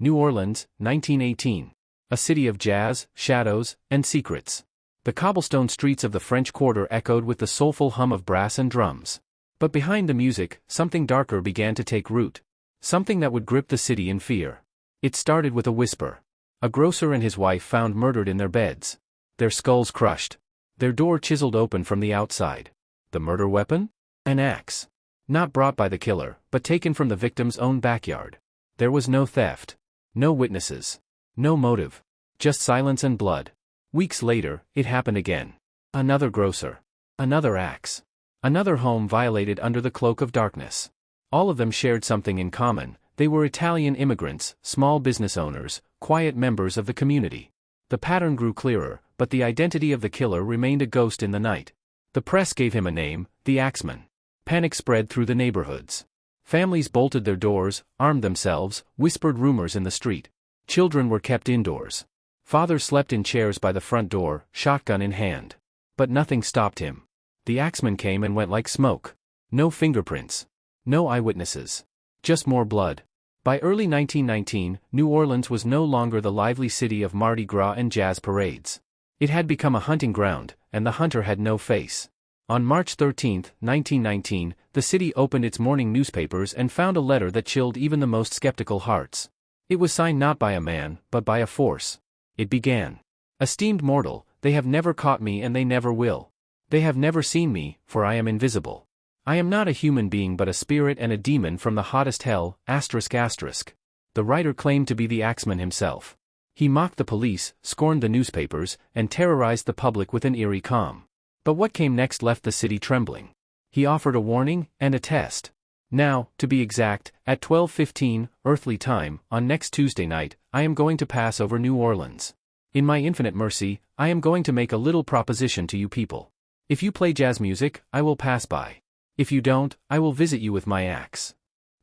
New Orleans, 1918. A city of jazz, shadows, and secrets. The cobblestone streets of the French Quarter echoed with the soulful hum of brass and drums. But behind the music, something darker began to take root. Something that would grip the city in fear. It started with a whisper. A grocer and his wife found murdered in their beds. Their skulls crushed. Their door chiseled open from the outside. The murder weapon? An axe. Not brought by the killer, but taken from the victim's own backyard. There was no theft. No witnesses. No motive. Just silence and blood. Weeks later, it happened again. Another grocer. Another axe. Another home violated under the cloak of darkness. All of them shared something in common. They were Italian immigrants, small business owners, quiet members of the community. The pattern grew clearer, but the identity of the killer remained a ghost in the night. The press gave him a name, the Axeman. Panic spread through the neighborhoods. Families bolted their doors, armed themselves, whispered rumors in the street. Children were kept indoors. Fathers slept in chairs by the front door, shotgun in hand. But nothing stopped him. The Axeman came and went like smoke. No fingerprints. No eyewitnesses. Just more blood. By early 1919, New Orleans was no longer the lively city of Mardi Gras and jazz parades. It had become a hunting ground, and the hunter had no face. On March 13, 1919, the city opened its morning newspapers and found a letter that chilled even the most skeptical hearts. It was signed not by a man, but by a force. It began. Esteemed mortal, they have never caught me and they never will. They have never seen me, for I am invisible. I am not a human being but a spirit and a demon from the hottest hell, ****. The writer claimed to be the Axeman himself. He mocked the police, scorned the newspapers, and terrorized the public with an eerie calm. But what came next left the city trembling. He offered a warning, and a test. Now, to be exact, at 12:15, earthly time, on next Tuesday night, I am going to pass over New Orleans. In my infinite mercy, I am going to make a little proposition to you people. If you play jazz music, I will pass by. If you don't, I will visit you with my axe.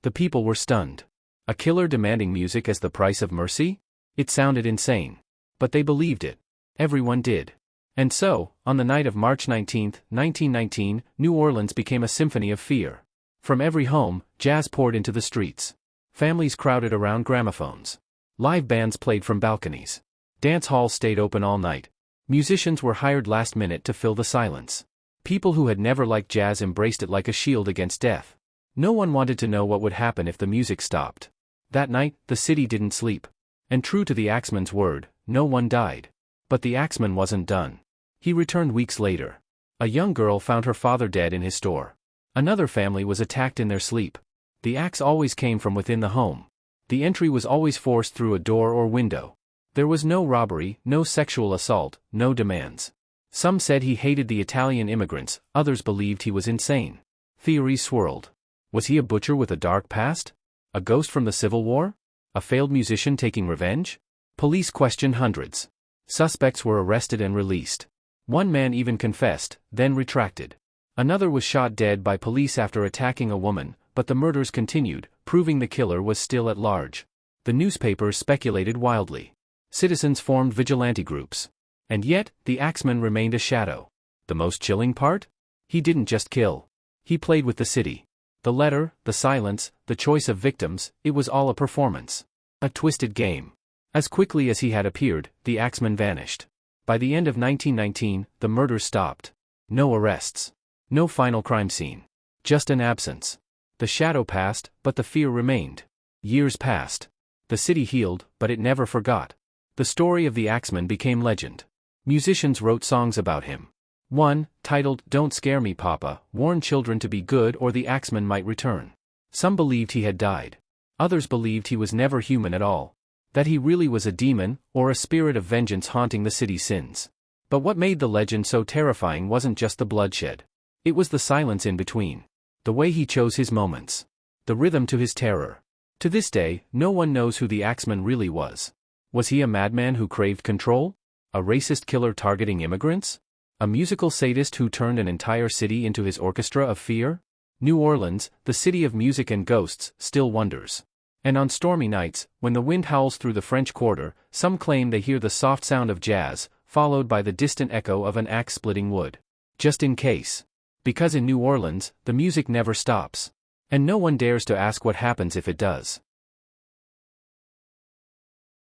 The people were stunned. A killer demanding music as the price of mercy? It sounded insane. But they believed it. Everyone did. And so, on the night of March 19, 1919, New Orleans became a symphony of fear. From every home, jazz poured into the streets. Families crowded around gramophones. Live bands played from balconies. Dance halls stayed open all night. Musicians were hired last minute to fill the silence. People who had never liked jazz embraced it like a shield against death. No one wanted to know what would happen if the music stopped. That night, the city didn't sleep. And true to the Axeman's word, no one died. But the Axeman wasn't done. He returned weeks later. A young girl found her father dead in his store. Another family was attacked in their sleep. The axe always came from within the home. The entry was always forced through a door or window. There was no robbery, no sexual assault, no demands. Some said he hated the Italian immigrants, others believed he was insane. Theories swirled. Was he a butcher with a dark past? A ghost from the Civil War? A failed musician taking revenge? Police questioned hundreds. Suspects were arrested and released. One man even confessed, then retracted. Another was shot dead by police after attacking a woman, but the murders continued, proving the killer was still at large. The newspapers speculated wildly. Citizens formed vigilante groups. And yet, the Axeman remained a shadow. The most chilling part? He didn't just kill. He played with the city. The letter, the silence, the choice of victims, it was all a performance. A twisted game. As quickly as he had appeared, the Axeman vanished. By the end of 1919, the murders stopped. No arrests. No final crime scene. Just an absence. The shadow passed, but the fear remained. Years passed. The city healed, but it never forgot. The story of the Axeman became legend. Musicians wrote songs about him. One, titled "Don't Scare Me Papa," warned children to be good or the Axeman might return. Some believed he had died. Others believed he was never human at all. That he really was a demon, or a spirit of vengeance haunting the city's sins. But what made the legend so terrifying wasn't just the bloodshed. It was the silence in between. The way he chose his moments. The rhythm to his terror. To this day, no one knows who the Axeman really was. Was he a madman who craved control? A racist killer targeting immigrants? A musical sadist who turned an entire city into his orchestra of fear? New Orleans, the city of music and ghosts, still wonders. And on stormy nights, when the wind howls through the French Quarter, some claim they hear the soft sound of jazz, followed by the distant echo of an axe splitting wood. Just in case. Because in New Orleans, the music never stops. And no one dares to ask what happens if it does.